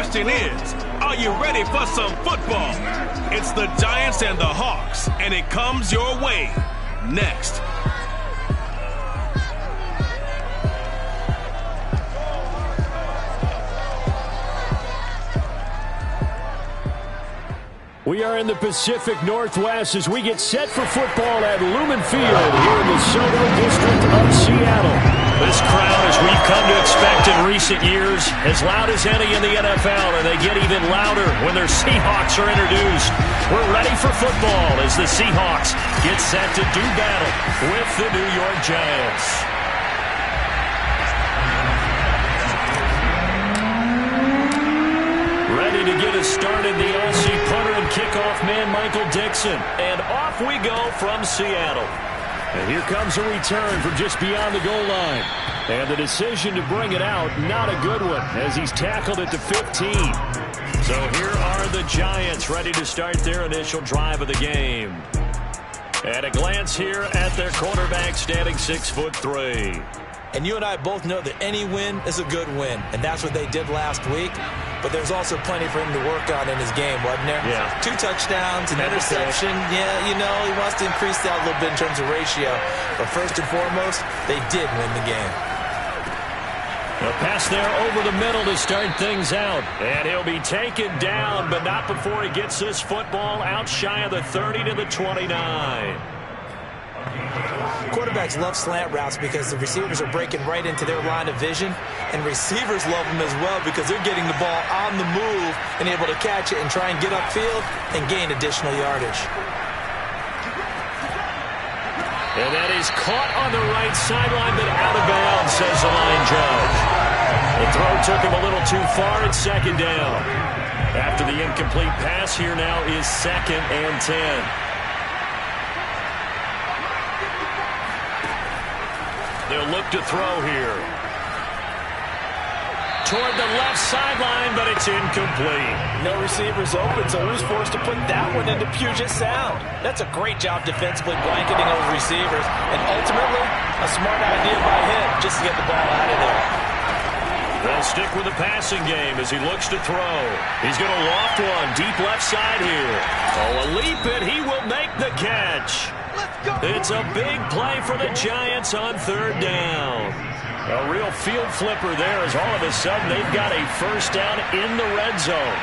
question is, are you ready for some football? It's the Giants and the Hawks, and it comes your way next. We are in the Pacific Northwest as we get set for football at Lumen Field here in the Soto District of Seattle. This crowd, as we've come to expect in recent years, as loud as any in the NFL, and they get even louder when their Seahawks are introduced. We're ready for football as the Seahawks get set to do battle with the New York Giants. Ready to get us started, the Aussie punter and kickoff man, Michael Dixon. And off we go from Seattle. And here comes a return from just beyond the goal line. And the decision to bring it out, not a good one, as he's tackled at the 15. So here are the Giants ready to start their initial drive of the game. At a glance here at their quarterback, standing 6'3". And you and I both know that any win is a good win, and that's what they did last week. But there's also plenty for him to work on in his game, wasn't there? Yeah. 2 touchdowns, an interception. Yeah, you know, he wants to increase that a little bit in terms of ratio. But first and foremost, they did win the game. A pass there over the middle to start things out. And he'll be taken down, but not before he gets this football out shy of the 30 to the 29. Quarterbacks love slant routes because the receivers are breaking right into their line of vision, and receivers love them as well because they're getting the ball on the move and able to catch it and try and get upfield and gain additional yardage. And that is caught on the right sideline, but out of bounds, says the line judge. The throw took him a little too far at second down. After the incomplete pass, here now is 2nd and 10. They'll look to throw here. Toward the left sideline, but it's incomplete. No receivers open, so who's forced to put that one into Puget Sound? That's a great job defensively blanketing those receivers, and ultimately, a smart idea by him just to get the ball out of there. They'll stick with the passing game as he looks to throw. He's going to loft one deep left side here. Oh, a leap, and he will make the catch. It's a big play for the Giants on 3rd down. A real field flipper there as all of a sudden they've got a first down in the red zone.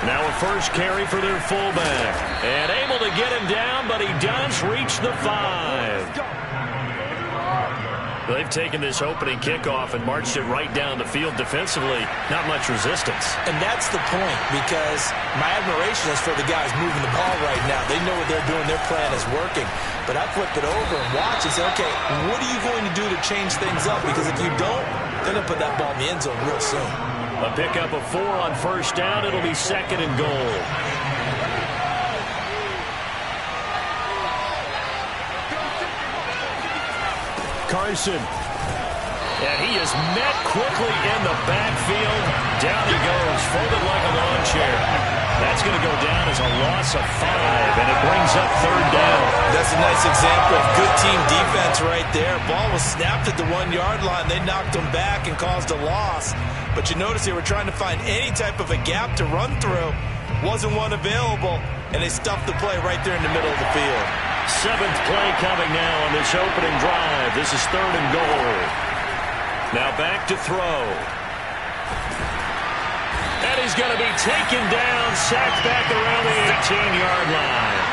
Now a first carry for their fullback. And able to get him down, but he does reach the 5. They've taken this opening kickoff and marched it right down the field defensively. Not much resistance. And that's the point, because my admiration is for the guys moving the ball right now. They know what they're doing. Their plan is working. But I flip it over and watch and say, okay, what are you going to do to change things up? Because if you don't, they're going to put that ball in the end zone real soon. A pickup of 4 on first down. It'll be 2nd and goal. Carson. And he is met quickly in the backfield. Down he goes, folded like a lawn chair. That's going to go down as a loss of 5, and it brings up 3rd down. That's a nice example of good team defense right there. Ball was snapped at the 1-yard line. They knocked him back and caused a loss. But you notice they were trying to find any type of a gap to run through. Wasn't one available, and they stuffed the play right there in the middle of the field. 7th play coming now on this opening drive. This is 3rd and goal. Now back to throw. And he's going to be taken down, sacked back around the 18-yard line.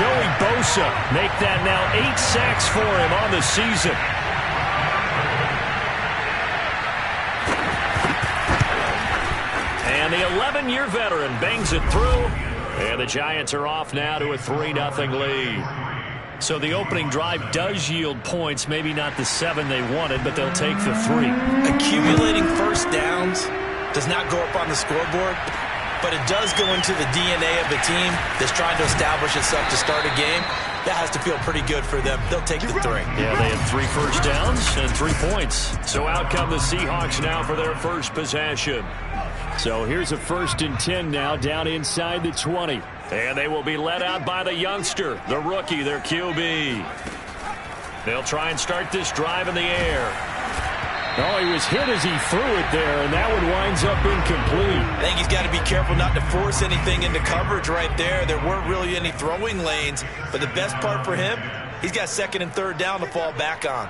Joey Bosa make that now 8 sacks for him on the season. And the 11-year veteran bangs it through. And the Giants are off now to a 3-0 lead. So the opening drive does yield points, maybe not the 7 they wanted, but they'll take the 3. Accumulating first downs does not go up on the scoreboard, but it does go into the DNA of the team that's trying to establish itself to start a game. That has to feel pretty good for them. They'll take the 3. Yeah, they had 3 first downs and 3 points. So out come the Seahawks now for their first possession. So here's a 1st and 10 now down inside the 20. And they will be led out by the youngster, the rookie, their QB. They'll try and start this drive in the air. Oh, he was hit as he threw it there, and that one winds up incomplete. I think he's got to be careful not to force anything into coverage right there. There weren't really any throwing lanes, but the best part for him, he's got second and third down to fall back on.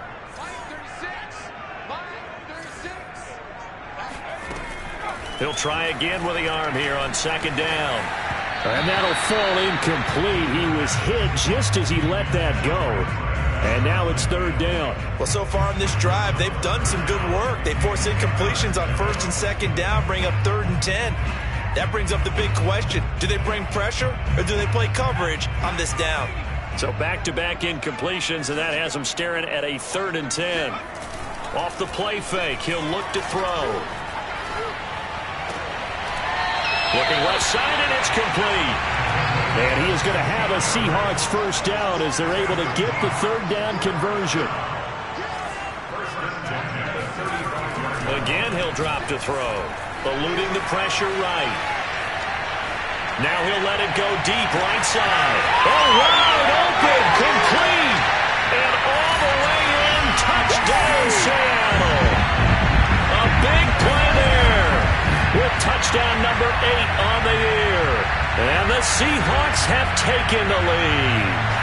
He'll try again with the arm here on second down. And that'll fall incomplete. He was hit just as he let that go. And now it's third down. Well, so far in this drive, they've done some good work. They force incompletions on first and second down, bring up third and 10. That brings up the big question. Do they bring pressure or do they play coverage on this down? So back-to-back incompletions, and that has him staring at a third and 10. Off the play fake, he'll look to throw. Looking left side, and it's complete. And he is going to have a Seahawks first down as they're able to get the third down conversion. Again, he'll drop to throw. Eluding the pressure right. Now he'll let it go deep right side. Oh, wide open, complete. And all the way in, touchdown Seattle. A big play there with touchdown number 8 on the year. And the Seahawks have taken the lead.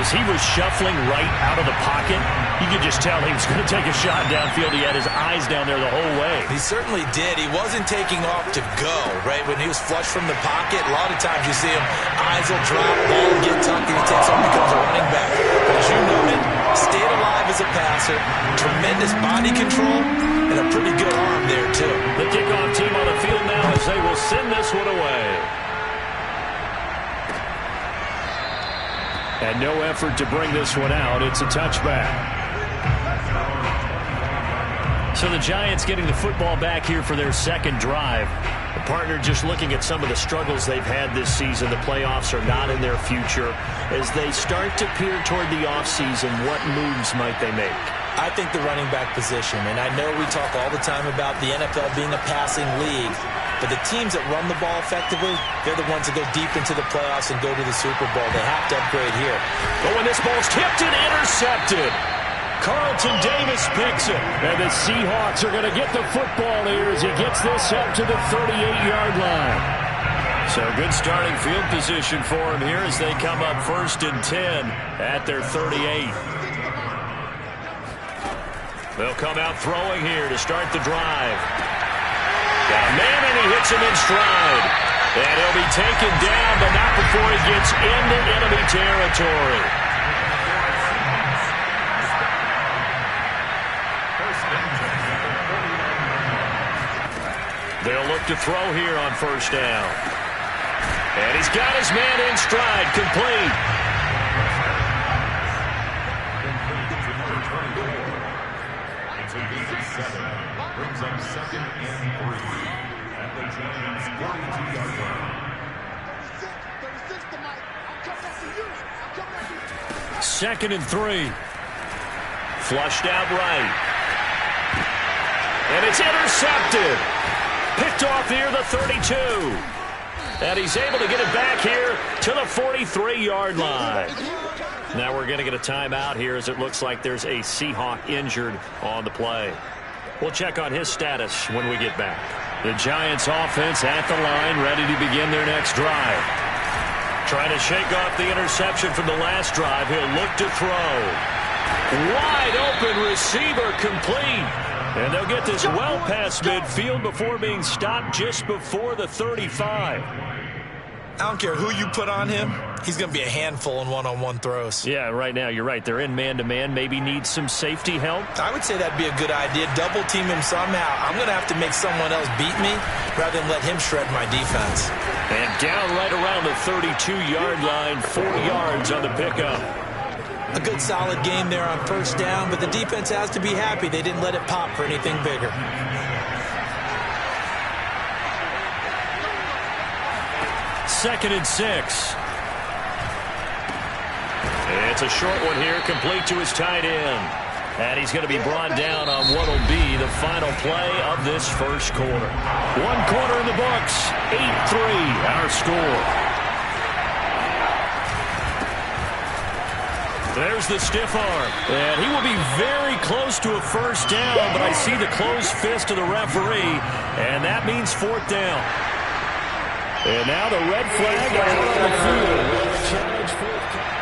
As he was shuffling right out of the pocket, you could just tell he was going to take a shot downfield. He had his eyes down there the whole way. He certainly did. He wasn't taking off to go, right? When he was flush from the pocket, a lot of times you see him, eyes will drop, ball will get tucked, and he takes off and becomes a running back. But as you noted, stayed alive as a passer, tremendous body control, and a pretty good arm there, too. The kickoff team on the field now as they will send this one away. And no effort to bring this one out. It's a touchback. So the Giants getting the football back here for their second drive. The partner just looking at some of the struggles they've had this season. The playoffs are not in their future. As they start to peer toward the offseason, what moves might they make? I think the running back position, and I know we talk all the time about the NFL being a passing league, but the teams that run the ball effectively, they're the ones that go deep into the playoffs and go to the Super Bowl. They have to upgrade here. But when this ball's tipped and intercepted, Carlton Davis picks it. And the Seahawks are going to get the football here as he gets this up to the 38-yard line. So good starting field position for him here as they come up first and 10 at their 38. They'll come out throwing here to start the drive. Got a man, and he hits him in stride. And he'll be taken down, but not before he gets into enemy territory. They'll look to throw here on first down. And he's got his man in stride, complete. Brings up second and 3 at the Giants' 42-yard line. Second and 3. Flushed out right. And it's intercepted. Picked off near the 32. And he's able to get it back here to the 43-yard line. Now we're going to get a timeout here as it looks like there's a Seahawk injured on the play. We'll check on his status when we get back. The Giants offense at the line, ready to begin their next drive. Trying to shake off the interception from the last drive. He'll look to throw. Wide open receiver, complete. And they'll get this well past midfield before being stopped just before the 35. I don't care who you put on him. He's going to be a handful in one-on-one throws. Yeah, right now, you're right. They're in man-to-man. Maybe need some safety help. I would say that'd be a good idea. Double team him somehow. I'm going to have to make someone else beat me rather than let him shred my defense. And down right around the 32-yard line, 4 yards on the pickup. A good solid game there on first down, but the defense has to be happy they didn't let it pop for anything bigger. Second and 6. It's a short one here, complete to his tight end. And he's going to be brought down on what will be the final play of this first quarter. 1 quarter in the books, 8-3 our score. There's the stiff arm. And he will be very close to a first down, but I see the closed fist of the referee, and that means fourth down. And now the red flag out on the field. Challenge fourth down.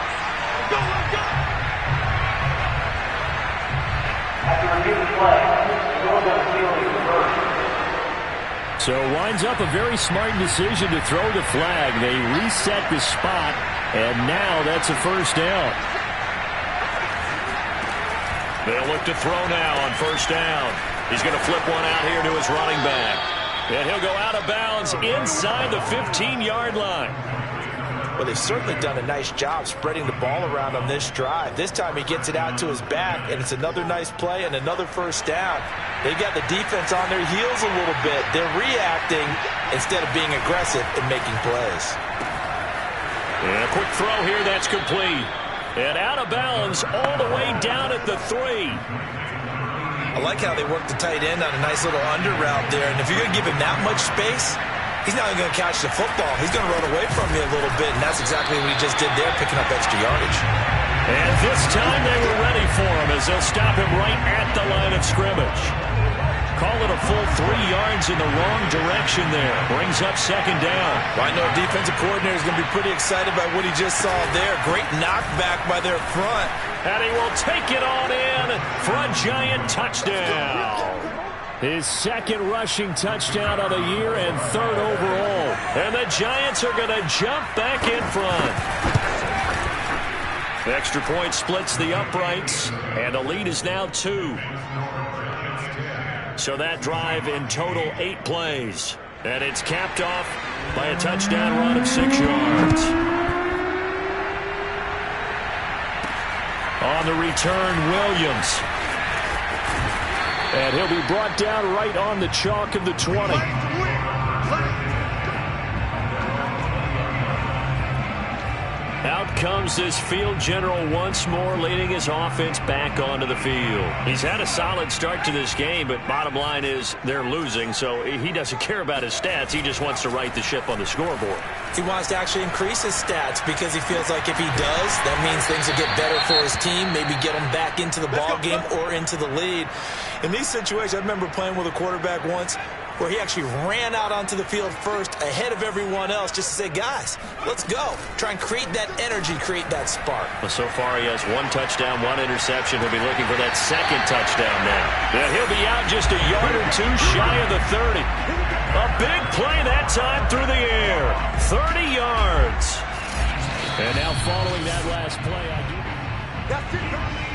So winds up a very smart decision to throw the flag. They reset the spot, and now that's a first down. They'll look to throw now on first down. He's going to flip one out here to his running back. And he'll go out of bounds inside the 15-yard line. Well, they've certainly done a nice job spreading the ball around on this drive. This time he gets it out to his back, and it's another nice play and another first down. They've got the defense on their heels a little bit. They're reacting instead of being aggressive and making plays. And a quick throw here that's complete. And out of bounds all the way down at the 3. I like how they work the tight end on a nice little under route there. And if you're going to give him that much space, he's not even going to catch the football. He's going to run away from you a little bit, and that's exactly what he just did there, picking up extra yardage. And this time they were ready for him as they'll stop him right at the line of scrimmage. Call it a full 3 yards in the wrong direction there. Brings up second down. Well, I know a defensive coordinator is going to be pretty excited about what he just saw there. Great knockback by their front. And he will take it on in for a giant touchdown. His second rushing touchdown of the year and third overall. And the Giants are going to jump back in front. The extra point splits the uprights, and the lead is now 2. So that drive in total 8 plays. And it's capped off by a touchdown run of 6 yards. On the return, Williams. And he'll be brought down right on the chalk of the 20. Out comes this field general once more, leading his offense back onto the field. He's had a solid start to this game, but bottom line is they're losing, so he doesn't care about his stats. He just wants to right the ship on the scoreboard. He wants to actually increase his stats because he feels like if he does, that means things will get better for his team, maybe get him back into the ball game or into the lead. In these situations, I remember playing with a quarterback once where he actually ran out onto the field first ahead of everyone else just to say, guys, let's go. Try and create that energy, create that spark. Well, so far he has 1 touchdown, 1 interception. He'll be looking for that second touchdown now. And he'll be out just a yard or 2 shy of the 30. A big play that time through the air. 30 yards. And now following that last play, That's it.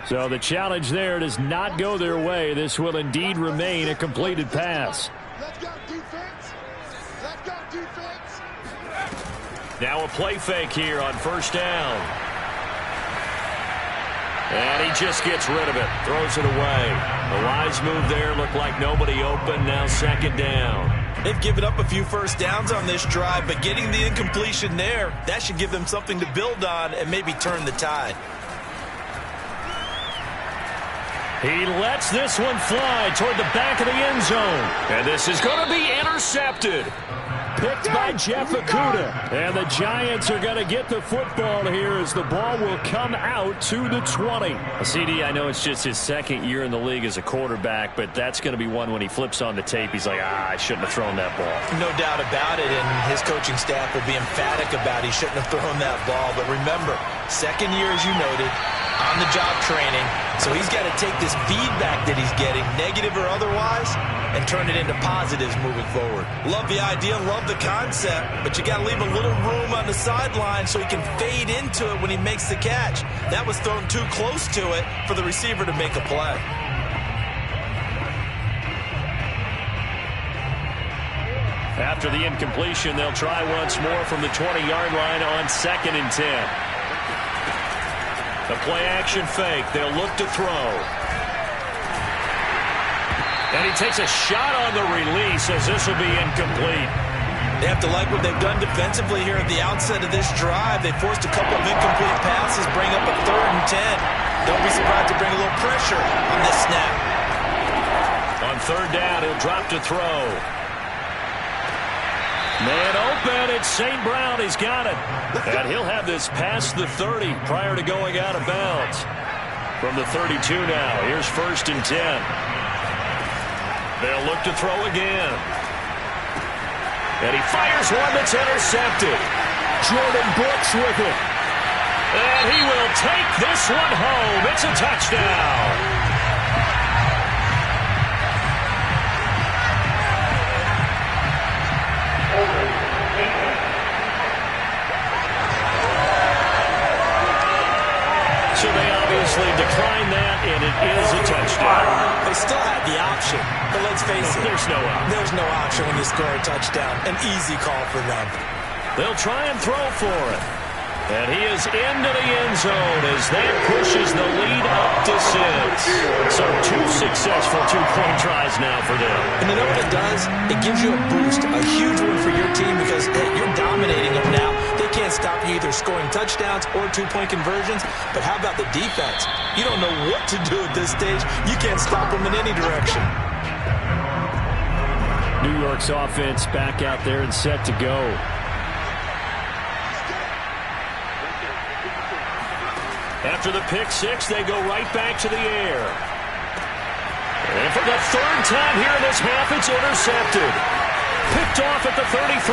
So the challenge there does not go their way. This will indeed remain a completed pass. Let's go, defense. Let's go, defense. Now a play fake here on first down. And he just gets rid of it. Throws it away. A wise move there. Looked like nobody open. Now second down. They've given up a few first downs on this drive, but getting the incompletion there, that should give them something to build on and maybe turn the tide. He lets this one fly toward the back of the end zone. And this is going to be intercepted. Picked by Jeff Okudah. And the Giants are going to get the football here as the ball will come out to the 20. CD, I know it's just his second year in the league as a quarterback, but that's going to be one when he flips on the tape. He's like, I shouldn't have thrown that ball. No doubt about it, and his coaching staff will be emphatic about he shouldn't have thrown that ball. But remember, second year, as you noted, on-the-job training, so he's got to take this feedback that he's getting, negative or otherwise, and turn it into positives moving forward. Love the idea, love the concept, but you got to leave a little room on the sideline so he can fade into it when he makes the catch. That was thrown too close to it for the receiver to make a play. After the incompletion, they'll try once more from the 20-yard line on 2nd and 10. The play-action fake. They'll look to throw. And he takes a shot on the release as this will be incomplete. They have to like what they've done defensively here at the outset of this drive. They forced a couple of incomplete passes, bring up a 3rd and 10. Don't be surprised to bring a little pressure on this snap. On 3rd down, he'll drop to throw. Man open, it's St. Brown. He's got it. And he'll have this past the 30 prior to going out of bounds. From the 32 now, here's 1st and 10. They'll look to throw again. And he fires one that's intercepted. Jordan Brooks with it. And he will take this one home. It's a touchdown. So they obviously declined that, and it is a touchdown. They still had the option, but let's face it. There's no option. There's no option when you score a touchdown. An easy call for them. They'll try and throw for it. And he is into the end zone as that pushes the lead up to 6. So 2 successful two-point tries now for them. And you know what it does? It gives you a boost, a huge one for your team because, hey, you're dominating them now. They can't stop you either scoring touchdowns or two-point conversions. But how about the defense? You don't know what to do at this stage. You can't stop them in any direction. New York's offense back out there and set to go. After the pick 6, they go right back to the air. And for the 3rd time here in this half, it's intercepted. Picked off at the 33.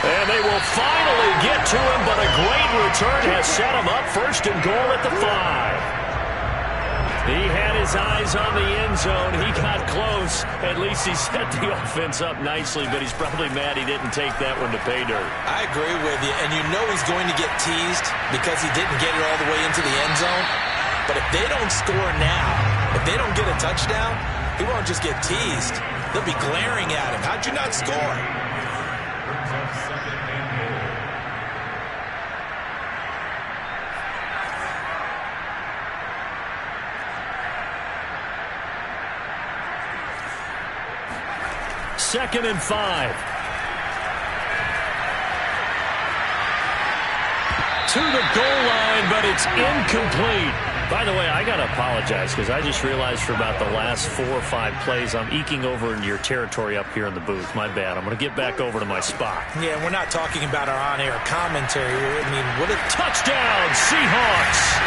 And they will finally get to him, but a great return has set him up 1st and goal at the 5. He had his eyes on the end zone. He got close. At least he set the offense up nicely, but he's probably mad he didn't take that one to pay dirt. I agree with you, and you know he's going to get teased because he didn't get it all the way into the end zone. But if they don't score now, if they don't get a touchdown, he won't just get teased. They'll be glaring at him. How'd you not score? Second and 5. To the goal line, but it's incomplete. By the way, I got to apologize because I just realized for about the last 4 or 5 plays, I'm eking over into your territory up here in the booth. My bad. I'm going to get back over to my spot. Yeah, we're not talking about our on-air commentary. I mean, what a touchdown, Seahawks.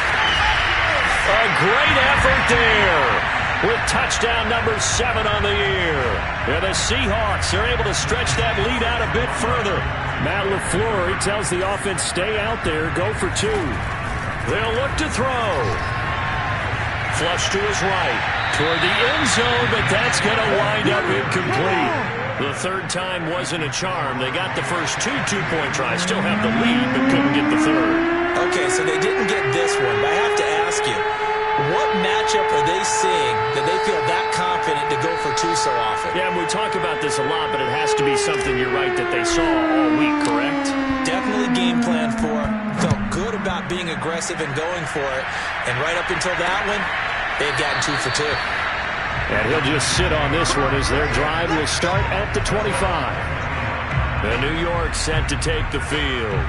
A great effort there. With touchdown number 7 on the year. And the Seahawks are able to stretch that lead out a bit further. Matt LaFleur, he tells the offense, stay out there, go for 2. They'll look to throw. Flush to his right. Toward the end zone, but that's going to wind up incomplete. The 3rd time wasn't a charm. They got the first 2 two-point tries. Still have the lead, but couldn't get the 3rd. Okay, so they didn't get this one, but I have to ask you, what matchup are they seeing that they feel that confident to go for 2 so often? Yeah, and we talk about this a lot, but it has to be something, you're right, that they saw all week, correct? Definitely game plan for. Felt good about being aggressive and going for it. And right up until that one, they've gotten 2 for 2. And he'll just sit on this one as their drive will start at the 25. And New York set to take the field.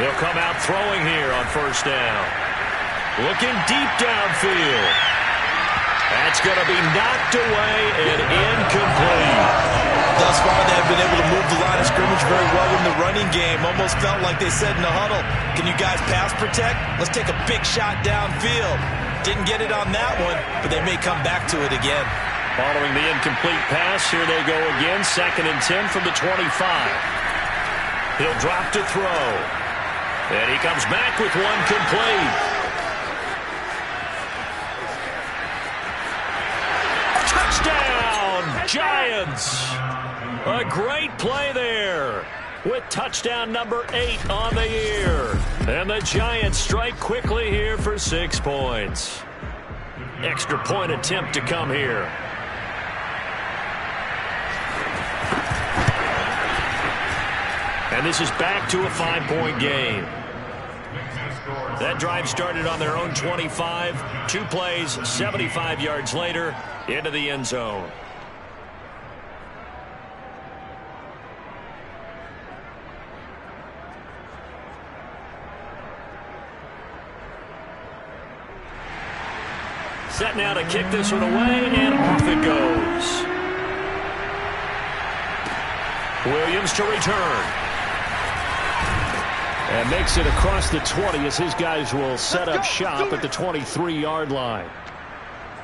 They'll come out throwing here on 1st down. Looking deep downfield. That's going to be knocked away and incomplete. Thus far, they have been able to move the line of scrimmage very well in the running game. Almost felt like they said in the huddle, can you guys pass protect? Let's take a big shot downfield. Didn't get it on that one, but they may come back to it again. Following the incomplete pass, here they go again. 2nd and 10 from the 25. He'll drop to throw. And he comes back with one complete. Touchdown, Giants. A great play there with touchdown number 8 on the year. And the Giants strike quickly here for 6 points. Extra point attempt to come here. And this is back to a 5-point game. That drive started on their own 25. 2 plays, 75 yards later, into the end zone. Set now to kick this one away, and off it goes. Williams to return. And makes it across the 20 as his guys will set up shop at the 23-yard line.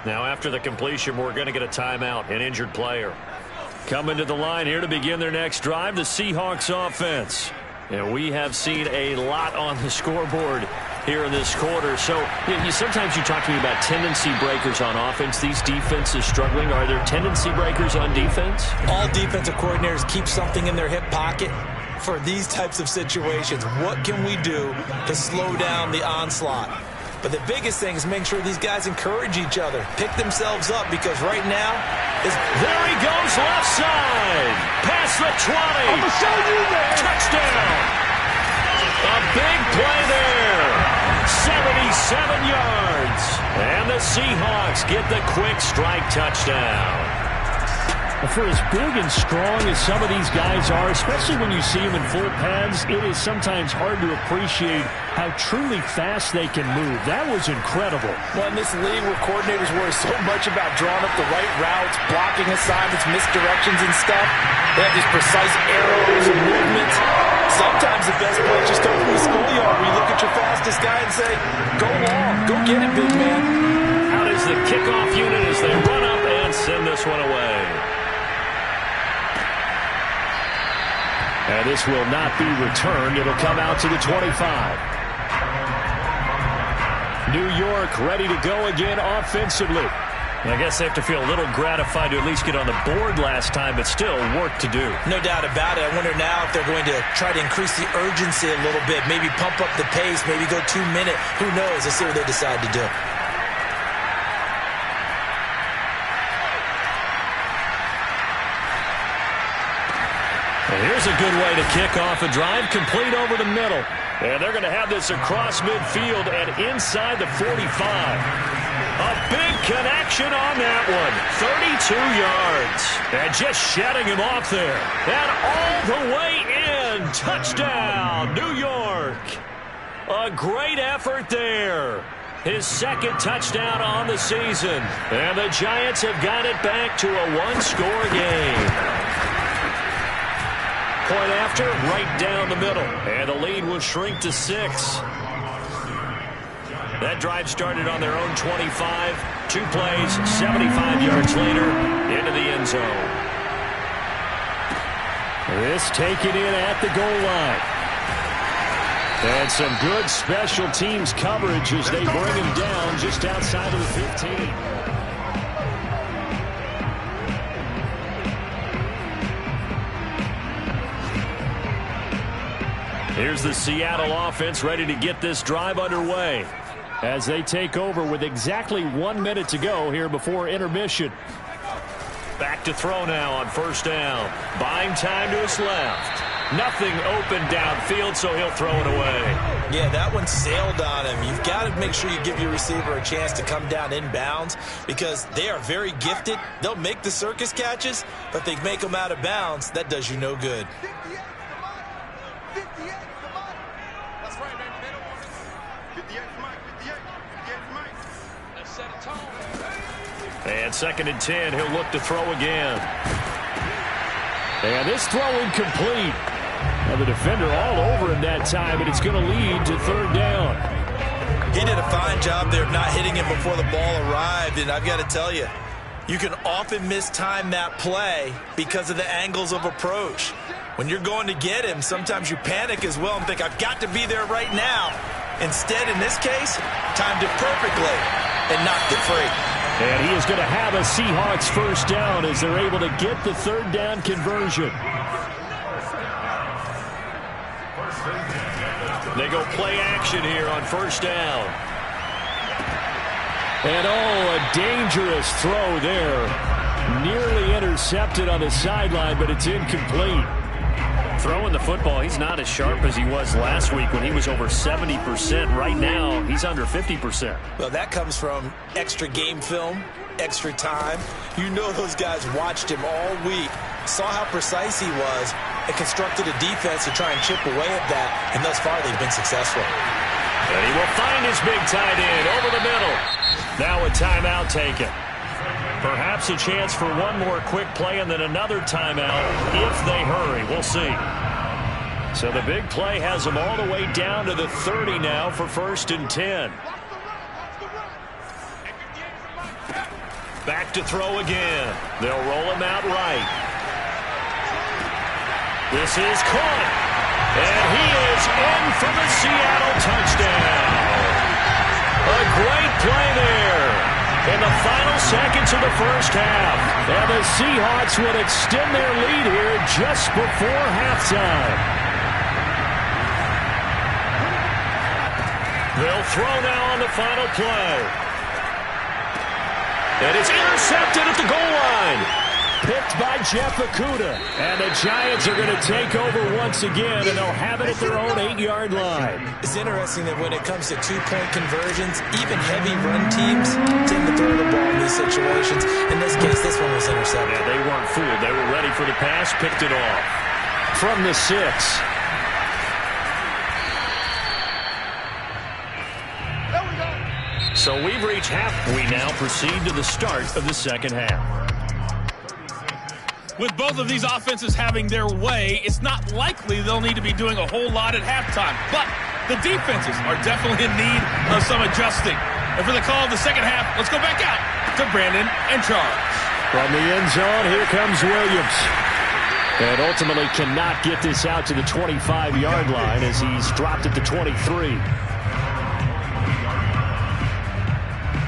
Now after the completion, we're going to get a timeout, an injured player. Coming to the line here to begin their next drive, the Seahawks offense. And we have seen a lot on the scoreboard here in this quarter. So sometimes you talk to me about tendency breakers on offense. These defenses struggling. Are there tendency breakers on defense? All defensive coordinators keep something in their hip pocket for these types of situations. What can we do to slow down the onslaught? But the biggest thing is make sure these guys encourage each other, pick themselves up, because right now there he goes, left side, past the 20. I'm gonna show you that. Touchdown. A big play there. 77 yards. And the Seahawks get the quick strike touchdown. For as big and strong as some of these guys are, especially when you see them in full pads, it is sometimes hard to appreciate how truly fast they can move. That was incredible. Well, in this league where coordinators worry so much about drawing up the right routes, blocking assignments, misdirections and stuff, they have these precise arrows and movements. Sometimes the best play is just go from the schoolyard where you look at your fastest guy and say, go long, go get it, big man. Out is the kickoff unit as they run up and send this one away. And this will not be returned. It'll come out to the 25. New York ready to go again offensively. And I guess they have to feel a little gratified to at least get on the board last time, but still work to do. No doubt about it. I wonder now if they're going to try to increase the urgency a little bit, maybe pump up the pace, maybe go 2 minute. Who knows? Let's see what they decide to do. And here's a good way to kick off a drive, complete over the middle. And they're going to have this across midfield and inside the 45. A big connection on that one. 32 yards. And just shedding him off there. And all the way in. Touchdown, New York. A great effort there. His second touchdown on the season. And the Giants have got it back to a one-score game. Point after, right down the middle. And the lead will shrink to 6. That drive started on their own 25. 2 plays, 75 yards later, into the end zone. This taken in at the goal line. And some good special teams coverage as they bring him down just outside of the 15. Here's the Seattle offense ready to get this drive underway as they take over with exactly 1 minute to go here before intermission. Back to throw now on first down. Buying time to his left. Nothing open downfield, so he'll throw it away. Yeah, that one sailed on him. You've got to make sure you give your receiver a chance to come down inbounds because they are very gifted. They'll make the circus catches, but if they make them out of bounds, that does you no good. And 2nd and 10, he'll look to throw again. And this throw incomplete. And the defender all over him that time, and it's going to lead to 3rd down. He did a fine job there of not hitting him before the ball arrived, and I've got to tell you, you can often mistime that play because of the angles of approach. When you're going to get him, sometimes you panic as well and think, I've got to be there right now. Instead, in this case, timed it perfectly and knocked it free. And he is going to have a Seahawks first down as they're able to get the 3rd down conversion. They go play action here on first down. And a dangerous throw there. Nearly intercepted on the sideline, but it's incomplete. Throwing the football, he's not as sharp as he was last week when he was over 70%. Right now, he's under 50%. Well, that comes from extra game film, extra time. You know those guys watched him all week, saw how precise he was, and constructed a defense to try and chip away at that, and thus far they've been successful. And he will find his big tight end over the middle. Now a timeout taken. Perhaps a chance for one more quick play and then another timeout if they hurry. We'll see. So the big play has them all the way down to the 30 now for 1st and 10. Back to throw again. They'll roll him out right. This is caught. And he is in for the Seattle touchdown. A great play there in the final seconds of the first half. And the Seahawks would extend their lead here just before halftime. They'll throw now on the final play. And it's intercepted at the goal line. Picked by Jeff Okudah. And the Giants are going to take over once again, and they'll have it at their own 8-yard line. It's interesting that when it comes to two-point conversions, even heavy run teams tend to throw the ball in these situations. In this case, this one was intercepted. Yeah, they weren't fooled. They were ready for the pass, picked it off. From the 6. So we've reached half. We now proceed to the start of the second half. With both of these offenses having their way, it's not likely they'll need to be doing a whole lot at halftime. But the defenses are definitely in need of some adjusting. And for the call of the second half, let's go back out to Brandon and Charles. From the end zone, here comes Williams. And ultimately cannot get this out to the 25-yard line as he's dropped at the 23.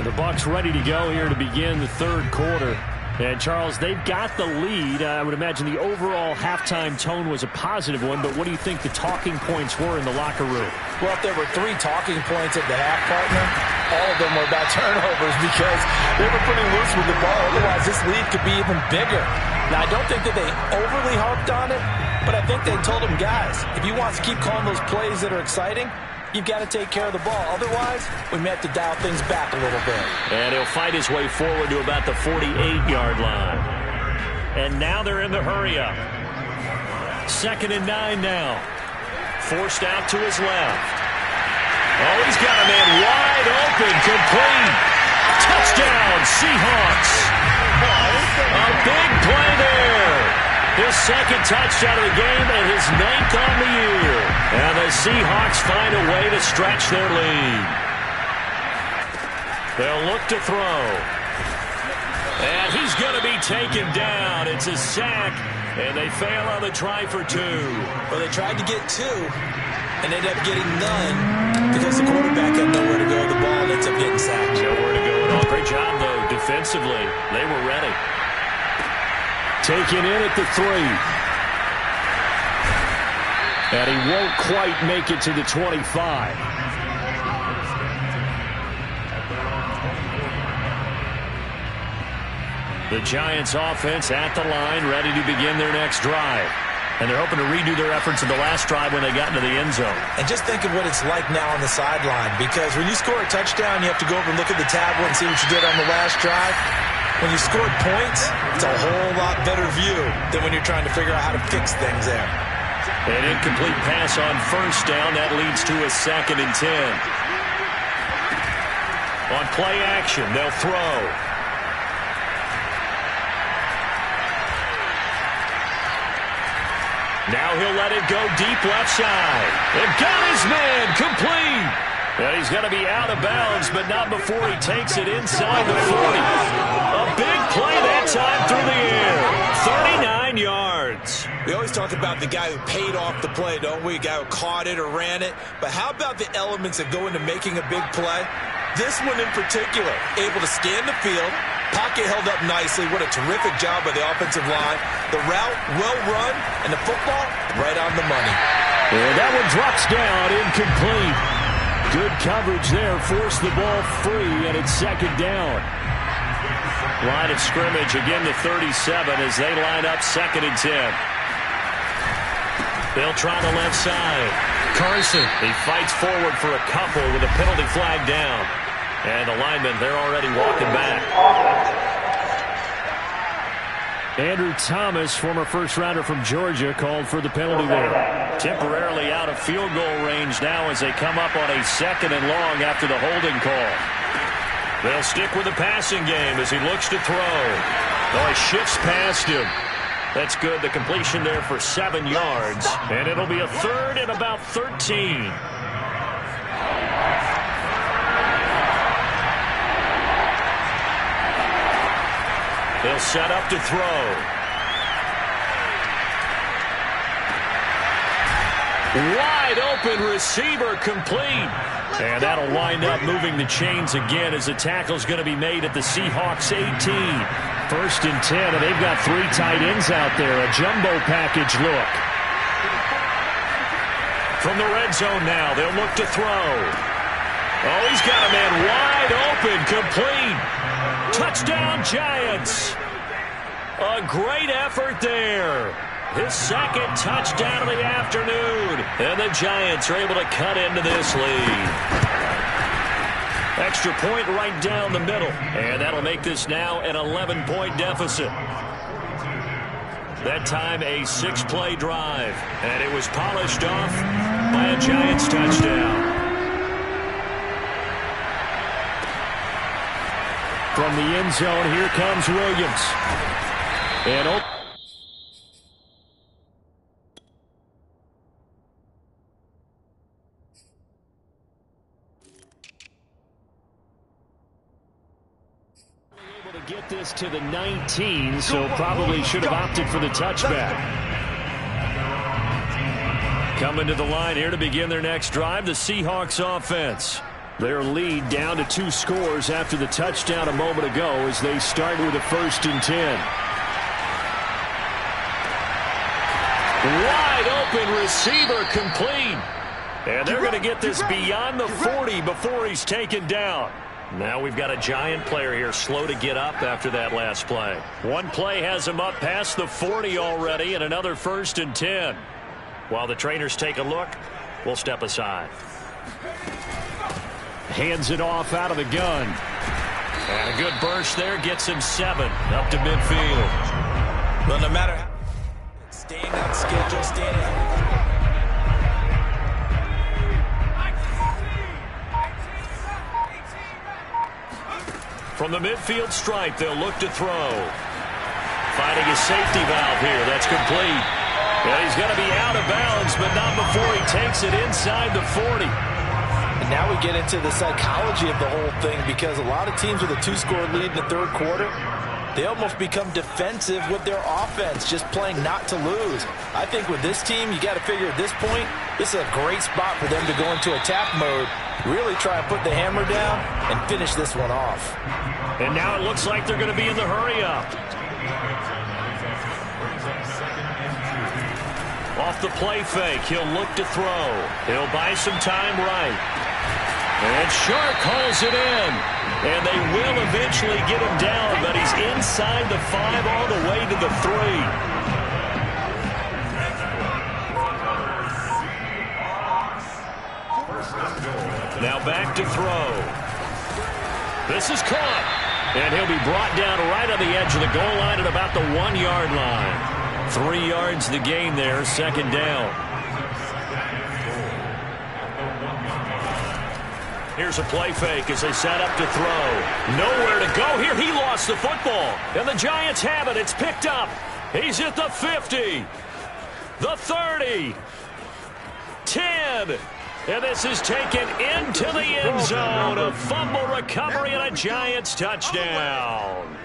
The Bucs ready to go here to begin the third quarter. And, Charles, they've got the lead. I would imagine the overall halftime tone was a positive one, but what do you think the talking points were in the locker room? Well, if there were 3 talking points at the half, partner, all of them were about turnovers because they were pretty loose with the ball. Otherwise, this lead could be even bigger. Now, I don't think that they overly harped on it, but I think they told them, guys, if you want to keep calling those plays that are exciting, you've got to take care of the ball. Otherwise, we may have to dial things back a little bit. And he'll fight his way forward to about the 48-yard line. And now they're in the hurry-up. 2nd and 9 now. Forced out to his left. Oh, he's got a man wide open. Complete. Touchdown, Seahawks. A big play there. His second touchdown of the game and his 9th on the year. And the Seahawks find a way to stretch their lead. They'll look to throw. And he's going to be taken down. It's a sack, and they fail on the try for 2. Well, they tried to get 2 and ended up getting none because the quarterback had nowhere to go with the ball and ends up getting sacked. Nowhere to go at all. Great job, though, defensively. They were ready. Taken in at the 3. And he won't quite make it to the 25. The Giants offense at the line, ready to begin their next drive. And they're hoping to redo their efforts of the last drive when they got into the end zone. And just think of what it's like now on the sideline, because when you score a touchdown, you have to go over and look at the tablet and see what you did on the last drive. When you scored points, it's a whole lot better view than when you're trying to figure out how to fix things there. An incomplete pass on first down. That leads to a 2nd and 10. On play action, they'll throw. Now he'll let it go deep left side. And got his man complete. And he's going to be out of bounds, but not before he takes it inside the 40. A big play that time through the air. 39 yards. We always talk about the guy who paid off the play, don't we? A guy who caught it or ran it. But how about the elements that go into making a big play? This one in particular, able to scan the field, pocket held up nicely. What a terrific job by the offensive line. The route, well run, and the football, right on the money. And that one drops down, incomplete. Good coverage there, forced the ball free, and it's 2nd down. Line of scrimmage, again the 37 as they line up 2nd and 10. They'll try the left side. Carson. He fights forward for a couple with a penalty flag down. And the linemen, they're already walking back. Andrew Thomas, former first-rounder from Georgia, called for the penalty there. Temporarily out of field goal range now as they come up on a 2nd and long after the holding call. They'll stick with the passing game as he looks to throw. Oh, he shifts past him. That's good. The completion there for 7 yards. And it'll be a 3rd and about 13. They'll set up to throw. Wide open receiver complete. And that'll wind up moving the chains again as the tackle's going to be made at the Seahawks 18. 1st and 10, and they've got 3 tight ends out there. A jumbo package look. From the red zone now, they'll look to throw. Oh, he's got a man wide open, complete. Touchdown, Giants. A great effort there. His 2nd touchdown of the afternoon. And the Giants are able to cut into this lead. Extra point right down the middle. And that'll make this now an 11-point deficit. That time a 6-play drive. And it was polished off by a Giants touchdown. From the end zone, here comes Williams. And able to get this to the 19, so probably should have opted for the touchback. Coming to the line here to begin their next drive, the Seahawks offense. Their lead down to 2 scores after the touchdown a moment ago as they start with a 1st and 10. Wide open receiver complete. And they're going to get this beyond the 40 before he's taken down. Now we've got a Giant player here slow to get up after that last play. One play has him up past the 40 already and another 1st and 10. While the trainers take a look, we'll step aside. Hands it off out of the gun. And a good burst there gets him 7 up to midfield. Well, no matter how staying on schedule, From the midfield stripe, they'll look to throw. Finding a safety valve here. That's complete. And he's going to be out of bounds, but not before he takes it inside the 40. And now we get into the psychology of the whole thing, because a lot of teams with a 2-score lead in the 3rd quarter, they almost become defensive with their offense, just playing not to lose. I think with this team, you got to figure at this point, this is a great spot for them to go into attack mode, really try and put the hammer down and finish this one off. And now it looks like they're going to be in the hurry-up. Off the play fake, he'll look to throw. He'll buy some time right. And Shark hauls it in. And they will eventually get him down, but he's inside the 5 all the way to the 3. Now back to throw. This is caught. And he'll be brought down right on the edge of the goal line at about the 1-yard line. 3 yards the gain there, 2nd down. Here's a play fake as they set up to throw. Nowhere to go here. He lost the football. And the Giants have it. It's picked up. He's at the 50. The 30. 10. And this is taken into the end zone. A fumble recovery and a Giants touchdown.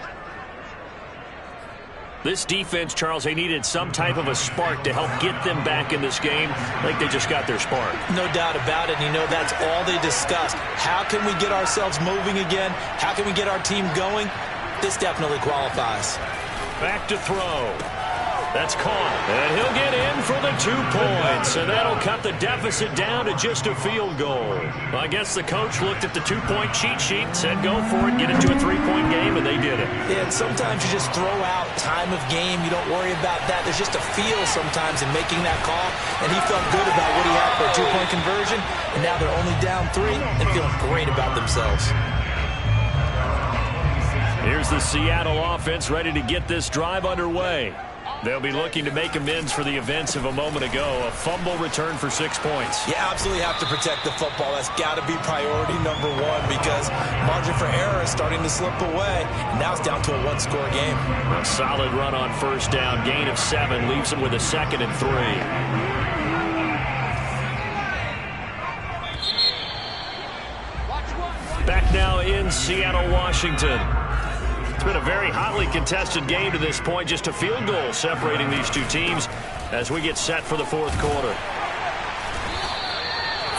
This defense, Charles, they needed some type of a spark to help get them back in this game. I think they just got their spark. No doubt about it. You know, that's all they discussed. How can we get ourselves moving again? How can we get our team going? This definitely qualifies. Back to throw. That's caught. And he'll get in for the 2 points. And that'll cut the deficit down to just a field goal. Well, I guess the coach looked at the 2-point cheat sheet, said go for it, get it to a 3-point game, and they did it. Yeah, and sometimes you just throw out time of game. You don't worry about that. There's just a feel sometimes in making that call. And he felt good about what he had for a 2-point conversion. And now they're only down 3 and feeling great about themselves. Here's the Seattle offense ready to get this drive underway. They'll be looking to make amends for the events of a moment ago. A fumble return for 6 points. You absolutely have to protect the football. That's got to be priority number 1 because margin for error is starting to slip away. And now it's down to a 1-score game. A solid run on first down. Gain of 7 leaves them with a 2nd and 3. Back now in Seattle, Washington. It's been a very hotly contested game to this point. Just a field goal separating these two teams as we get set for the 4th quarter.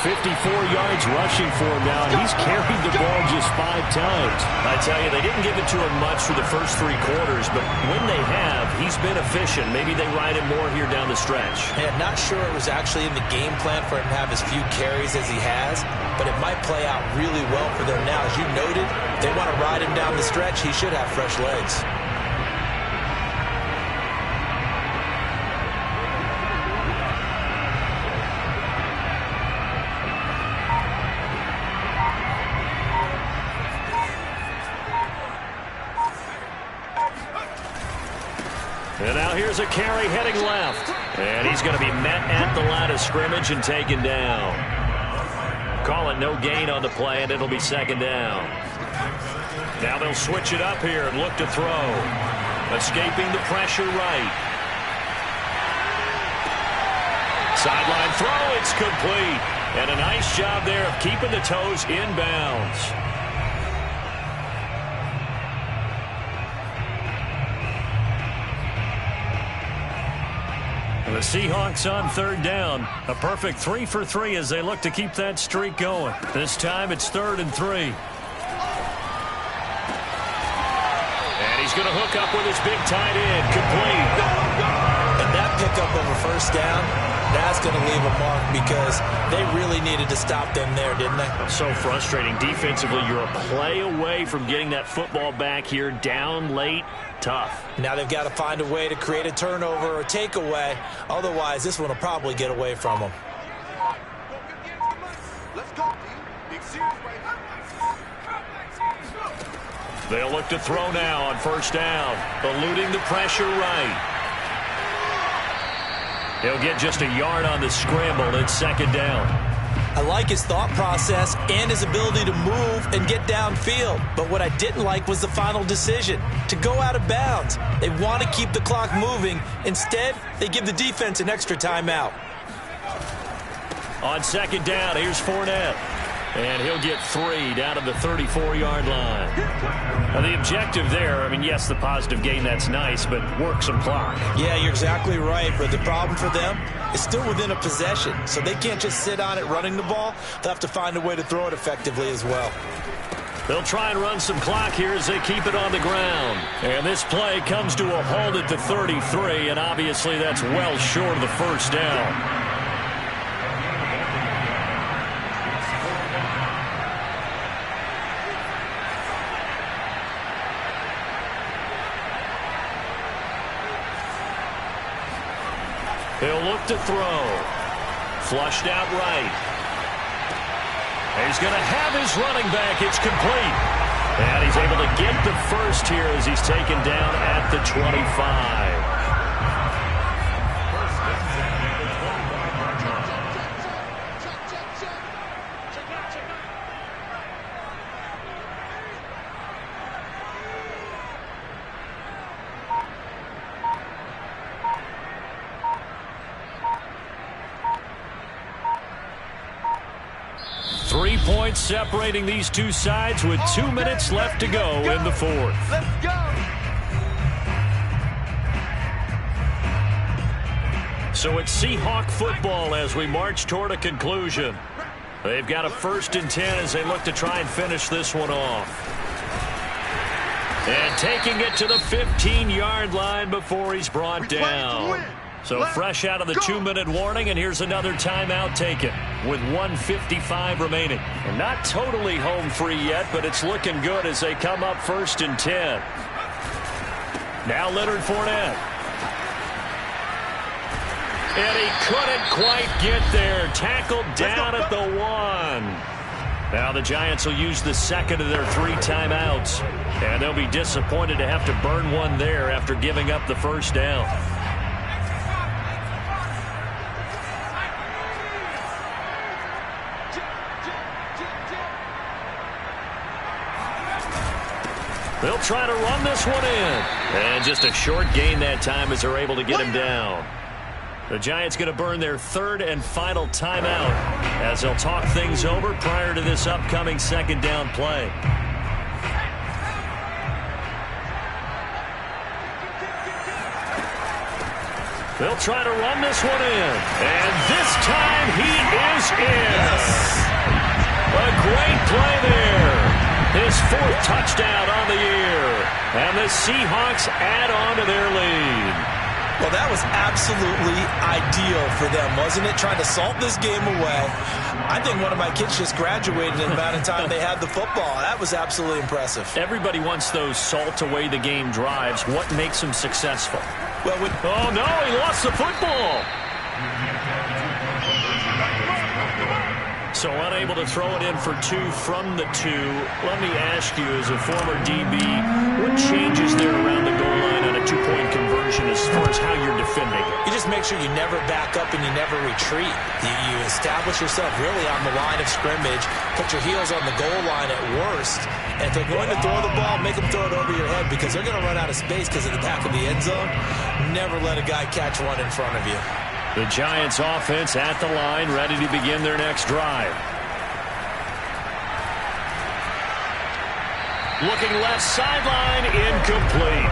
54 yards rushing for him now, and he's carried the ball just 5 times. I tell you, they didn't give it to him much for the first 3 quarters, but when they have, he's been efficient. Maybe they ride him more here down the stretch. Yeah, not sure it was actually in the game plan for him to have as few carries as he has, but it might play out really well for them now. As you noted, if they want to ride him down the stretch, he should have fresh legs. And now here's a carry heading left. And he's going to be met at the line of scrimmage and taken down. Call it no gain on the play, and it'll be 2nd down. Now they'll switch it up here and look to throw. Escaping the pressure right. Sideline throw, it's complete. And a nice job there of keeping the toes inbounds. The Seahawks on 3rd down. A perfect 3 for 3 as they look to keep that streak going. This time it's 3rd and 3. And he's going to hook up with his big tight end. Complete. And that pickup of a first down, that's going to leave a mark because they really needed to stop them there, didn't they? So frustrating. Defensively, you're a play away from getting that football back here down late. Tough. Now they've got to find a way to create a turnover or takeaway. Otherwise, this one will probably get away from them. They'll look to throw now on first down. Eluding the pressure right. He'll get just a yard on the scramble. It's 2nd down. I like his thought process and his ability to move and get downfield. But what I didn't like was the final decision, to go out of bounds. They want to keep the clock moving. Instead, they give the defense an extra timeout. On 2nd down, here's Fournette. And he'll get 3 down to the 34-yard line. Now, the objective there, I mean, yes, the positive gain, that's nice, but work some clock. Yeah, you're exactly right, but the problem for them is still within a possession, so they can't just sit on it running the ball. They'll have to find a way to throw it effectively as well. They'll try and run some clock here as they keep it on the ground. And this play comes to a halt at the 33, and obviously that's well short of the first down. He'll look to throw. Flushed out right. He's going to have his running back. It's complete. And he's able to get the first here as he's taken down at the 25. Points separating these two sides with 2 minutes left to go in the 4th. Let's go. So it's Seahawk football as we march toward a conclusion. They've got a 1st and 10 as they look to try and finish this one off. And taking it to the 15-yard line before he's brought down. So fresh out of the 2-minute warning, and here's another timeout taken with 1:55 remaining. And not totally home free yet, but it's looking good as they come up 1st and 10. Now Leonard Fournette. And he couldn't quite get there. Tackled down at the 1. Now the Giants will use the second of their 3 timeouts. And they'll be disappointed to have to burn one there after giving up the first down. They'll try to run this one in. And just a short gain that time as they're able to get him down. The Giants going to burn their 3rd and final timeout as they'll talk things over prior to this upcoming 2nd down play. They'll try to run this one in. And this time he is in. A great play there. His 4th touchdown on the year. And the Seahawks add on to their lead. Well, that was absolutely ideal for them, wasn't it? Trying to salt this game away. I think one of my kids just graduated in the amount of time they had the football. That was absolutely impressive. Everybody wants those salt away the game drives. What makes them successful? Well, oh, no, he lost the football. So unable to throw it in for 2 from the 2. Let me ask you, as a former DB, what changes there around the goal line on a 2-point conversion as far as how you're defending it? You just make sure you never back up and you never retreat. You establish yourself really on the line of scrimmage, put your heels on the goal line at worst, and if they're going to throw the ball, make them throw it over your head because they're going to run out of space because of the back of the end zone. Never let a guy catch one in front of you. The Giants offense at the line, ready to begin their next drive. Looking left sideline, incomplete.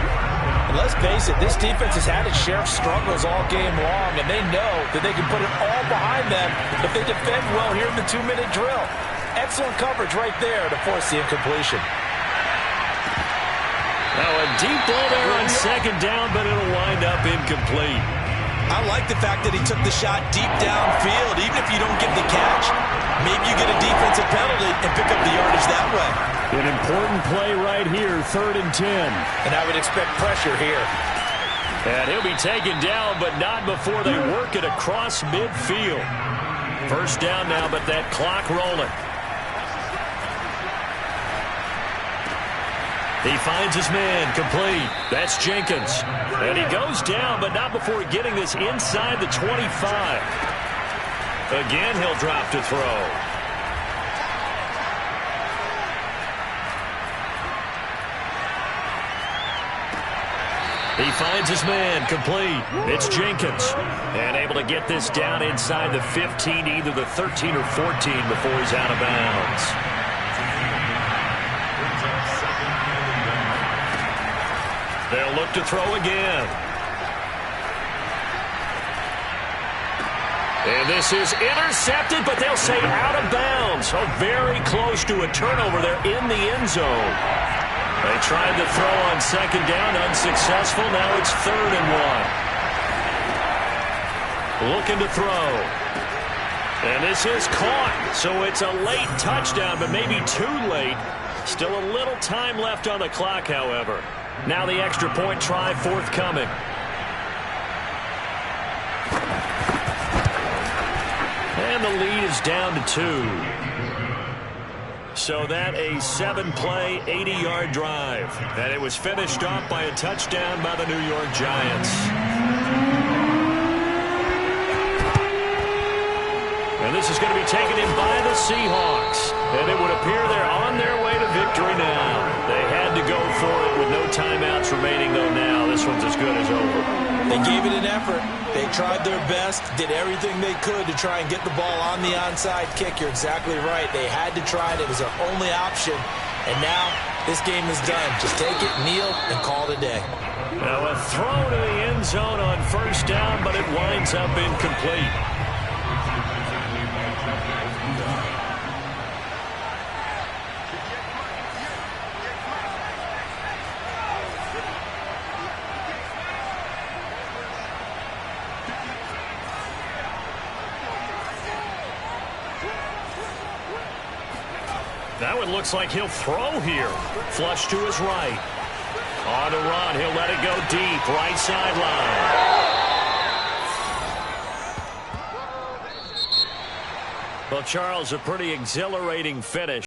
And let's face it, this defense has had its share of struggles all game long, and they know that they can put it all behind them if they defend well here in the 2-minute drill. Excellent coverage right there to force the incompletion. Now a deep ball there on 2nd down, but it'll wind up incomplete. I like the fact that he took the shot deep downfield. Even if you don't get the catch, maybe you get a defensive penalty and pick up the yardage that way. An important play right here, 3rd and 10. And I would expect pressure here. And he'll be taken down, but not before they work it across midfield. 1st down now, but that clock rolling. He finds his man, complete. That's Jenkins. And he goes down, but not before getting this inside the 25. Again, he'll drop to throw. He finds his man, complete. It's Jenkins. And able to get this down inside the 15, either the 13 or 14 before he's out of bounds. They'll look to throw again. And this is intercepted, but they'll say out of bounds. So very close to a turnover there in the end zone. They tried to throw on 2nd down, unsuccessful. Now it's 3rd and 1. Looking to throw. And this is caught. So it's a late touchdown, but maybe too late. Still a little time left on the clock, however. Now the extra point try forthcoming. And the lead is down to 2. So that a 7-play, 80-yard drive. And it was finished off by a touchdown by the New York Giants. And this is going to be taken in by the Seahawks. And it would appear they're on their way to victory now. They had to go for it with no timeouts remaining, though now this one's as good as over. They gave it an effort. They tried their best, did everything they could to try and get the ball on the onside kick. You're exactly right. They had to try it. It was their only option. And now this game is done. Just take it, kneel, and call it a day. Now a throw to the end zone on 1st down, but it winds up incomplete. That one looks like he'll throw here. Flush to his right. On a run, he'll let it go deep, right sideline. Well, Charles, a pretty exhilarating finish.